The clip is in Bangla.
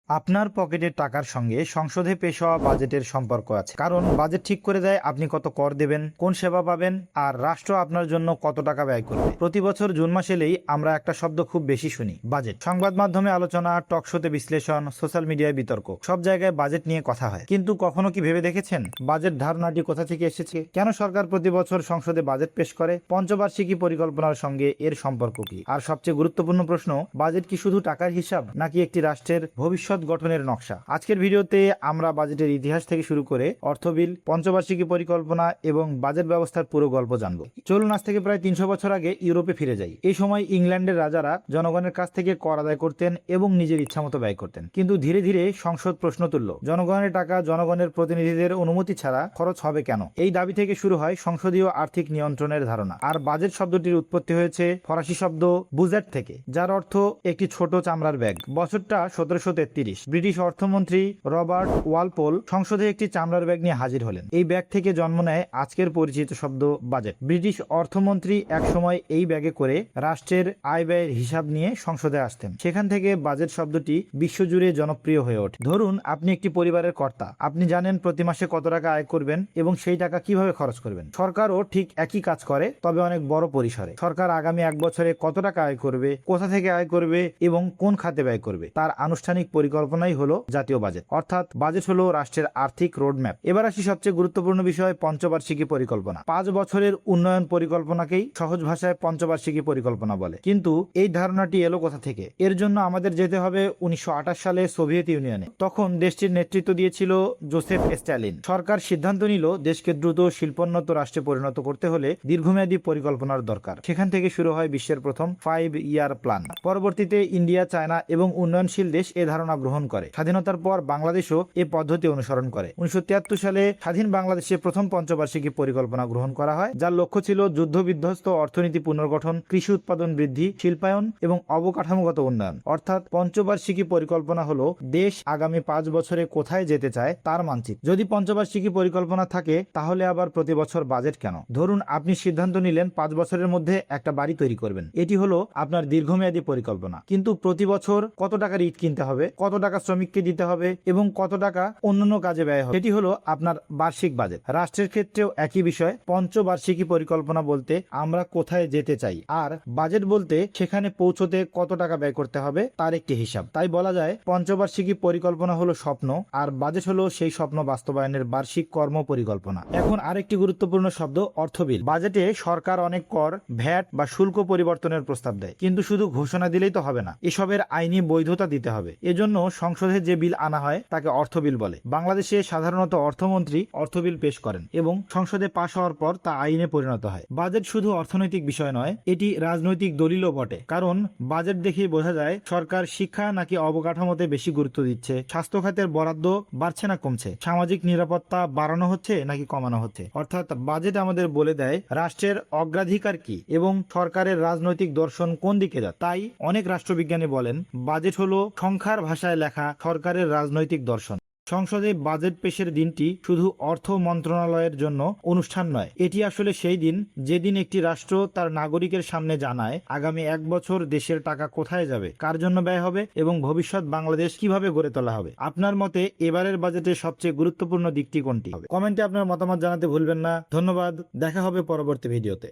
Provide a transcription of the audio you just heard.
আপনার পকেটের টাকার সঙ্গে সংসদে পেশ হওয়া বাজেটের সম্পর্ক আছে, কারণ বাজেট ঠিক করে দেয় আপনি কত কর দেবেন, কোন সেবা পাবেন, আর রাষ্ট্র আপনার জন্য কত টাকা ব্যয় করবে। প্রতি বছর জুন মাস এলেই আমরা একটা শব্দ খুব বেশি শুনি, বাজেট। সংবাদ মাধ্যমে আলোচনা, টক শোতে বিশ্লেষণ, সোশ্যাল মিডিয়ায় বিতর্ক, সব জায়গায় বাজেট নিয়ে কথা হয়। কিন্তু কখনো কি ভেবে দেখেছেন বাজেট ধারণাটি কোথা থেকে এসেছে? কেন সরকার প্রতি বছর সংসদে বাজেট পেশ করে? পঞ্চবার্ষিকী পরিকল্পনার সঙ্গে এর সম্পর্ক কি? আর সবচেয়ে গুরুত্বপূর্ণ প্রশ্ন, বাজেট কি শুধু টাকার হিসাব নাকি একটি রাষ্ট্রের ভবিষ্যৎ গঠনের নকশা? আজকের ভিডিওতে আমরা বাজেটের ইতিহাস থেকে শুরু করে অর্থ বিল, পঞ্চবার্ষিকী পরিকল্পনা এবং বাজেট ব্যবস্থার পুরো গল্প জানব। চলুন আজ থেকে প্রায় 300 বছর আগে ইউরোপে ফিরে যাই। এই সময় ইংল্যান্ডের রাজারা জনগণের কাছ থেকে কর আদায় করতেন এবং নিজের ইচ্ছামতো ব্যয় করতেন। কিন্তু ধীরে ধীরে সংসদ প্রশ্ন তুলল, জনগণের টাকা জনগণের প্রতিনিধিদের অনুমতি ছাড়া খরচ হবে কেন? এই দাবি থেকে শুরু হয় সংসদীয় আর্থিক নিয়ন্ত্রণের ধারণা। আর বাজেট শব্দটির উৎপত্তি হয়েছে ফরাসি শব্দ বুজেট থেকে, যার অর্থ একটি ছোট চামড়ার ব্যাগ। বছরটা 1733। ব্রিটিশ অর্থমন্ত্রী রবার্ট ওয়ালপোল সংসদে একটি চামড়ার ব্যাগ নিয়ে হাজির হলেন। এই ব্যাগ থেকে জন্ম নেয় আজকের পরিচিত শব্দ বাজেট। ব্রিটিশ অর্থমন্ত্রী একসময় এই ব্যাগে করে রাষ্ট্রের আয় ব্যয়ের হিসাব নিয়ে সংসদে আসতেন। সেখান থেকে বাজেট শব্দটি বিশ্বজুড়ে জনপ্রিয় হয়ে ওঠে। ধরুন আপনি একটি পরিবারের কর্তা, আপনি জানেন প্রতি মাসে কত টাকা আয় করবেন এবং সেই টাকা কিভাবে খরচ করবেন। সরকারও ঠিক একই কাজ করে, তবে অনেক বড় পরিসরে। সরকার আগামী 1 বছরে কত টাকা আয় করবে, কোথা থেকে আয় করবে এবং কোন খাতে ব্যয় করবে, তার আনুষ্ঠানিক পরিকল্পনাই হলো জাতীয় বাজেট। অর্থাৎ বাজেট হলো রাষ্ট্রের আর্থিক রোডম্যাপ। এবার আসি সবচেয়ে গুরুত্বপূর্ণ বিষয়, পঞ্চবার্ষিকী পরিকল্পনা। 5 বছরের উন্নয়ন পরিকল্পনাকেই সহজ ভাষায় পঞ্চবার্ষিকী পরিকল্পনা বলে। কিন্তু এই ধারণাটি এলো কোথা থেকে? এর জন্য আমাদের যেতে হবে 1928 সালে সোভিয়েত ইউনিয়নে। তখন দেশটির নেতৃত্ব দিয়েছিল জোসেফ স্ট্যালিন। সরকার সিদ্ধান্ত নিল দেশকে দ্রুত শিল্পোন্নত রাষ্ট্রে পরিণত করতে হলে দীর্ঘমেয়াদী পরিকল্পনার দরকার। সেখান থেকে শুরু হয় বিশ্বের প্রথম 5 ইয়ার প্ল্যান। পরবর্তীতে ইন্ডিয়া, চায়না এবং উন্নয়নশীল দেশ এ ধারণা গ্রহণ করে। স্বাধীনতার পর বাংলাদেশও এ পদ্ধতি অনুসরণ করে। 1973 সালে স্বাধীন বাংলাদেশে প্রথম পঞ্চবার্ষিকী পরিকল্পনা গ্রহণ করা হয়, যার লক্ষ্য ছিল যুদ্ধ বিধ্বস্ত অর্থনীতি পুনর্গঠন, কৃষি উৎপাদন বৃদ্ধি, শিল্পায়ন এবং অবকাঠামোগত উন্নয়ন। অর্থাৎ পঞ্চবার্ষিকী পরিকল্পনা হলো দেশ আগামী 5 বছরে কোথায় যেতে চায় তার মানচিত্র। যদি পঞ্চবার্ষিকী পরিকল্পনা থাকে তাহলে আবার প্রতি বছর বাজেট কেন? ধরুন আপনি সিদ্ধান্ত নিলেন 5 বছরের মধ্যে একটা বাড়ি তৈরি করবেন। এটি হলো আপনার দীর্ঘমেয়াদী পরিকল্পনা। কিন্তু প্রতি বছর কত টাকার ইট কিনতে হবে, কত টাকা শ্রমিককে দিতে হবে এবং কত টাকা অন্যান্য কাজে ব্যয় হবে, এটি হলো আপনার বার্ষিক বাজেট। রাষ্ট্রের ক্ষেত্রেও একই বিষয়। পঞ্চবার্ষিকী পরিকল্পনা বলতে আমরা কোথায় যেতে চাই, আর বাজেট বলতে সেখানে পৌঁছতে কত টাকা ব্যয় করতে হবে তার একটি হিসাব। তাই বলা যায় পঞ্চবার্ষিকী পরিকল্পনা হলো স্বপ্ন, আর বাজেট হলো সেই স্বপ্ন বাস্তবায়নের বার্ষিক কর্ম পরিকল্পনা। এখন আরেকটি গুরুত্বপূর্ণ শব্দ, অর্থ বিল। বাজেটে সরকার অনেক কর, ভ্যাট বা শুল্ক পরিবর্তনের প্রস্তাব দেয়, কিন্তু শুধু ঘোষণা দিলেই তো হবে না, এসবের আইনি বৈধতা দিতে হবে। এজন্য সংসদে যে বিল আনা হয় তাকে অর্থ বিল বলে। বাংলাদেশে সাধারণত অর্থমন্ত্রী অর্থ বিল পেশ করেন এবং সংসদে পাশ হওয়ার পর তা আইনে পরিণত হয়। বাজেট শুধু অর্থনৈতিক বিষয় নয়, এটি রাজনৈতিক দলিলও বটে। কারণ বাজেট দেখেই বোঝা যায় সরকার শিক্ষা নাকি অবকাঠামোতে বেশি গুরুত্ব দিচ্ছে, স্বাস্থ্য খাতের বরাদ্দ বাড়ছে না কমছে, সামাজিক নিরাপত্তা বাড়ানো হচ্ছে নাকি কমানো হচ্ছে। অর্থাৎ বাজেট আমাদের বলে দেয় রাষ্ট্রের অগ্রাধিকার কি এবং সরকারের রাজনৈতিক দর্শন কোন দিকে যায়। তাই অনেক রাষ্ট্রবিজ্ঞানী বলেন বাজেট হলো সংখ্যার ভাষায় লেখা সরকারের রাজনৈতিক দর্শন। সংসদে বাজেট পেশের দিনটি শুধু অর্থ মন্ত্রণালয়ের জন্য অনুষ্ঠান নয়, এটি আসলে সেই দিন যেদিন একটি রাষ্ট্র তার নাগরিকের সামনে জানায় আগামী 1 বছর দেশের টাকা কোথায় যাবে, কার জন্য ব্যয় হবে এবং ভবিষ্যৎ বাংলাদেশ কিভাবে গড়ে তোলা হবে। আপনার মতে এবারের বাজেটের সবচেয়ে গুরুত্বপূর্ণ দিকটি কোনটি হবে? কমেন্টে আপনার মতামত জানাতে ভুলবেন না। ধন্যবাদ, দেখা হবে পরবর্তী ভিডিওতে।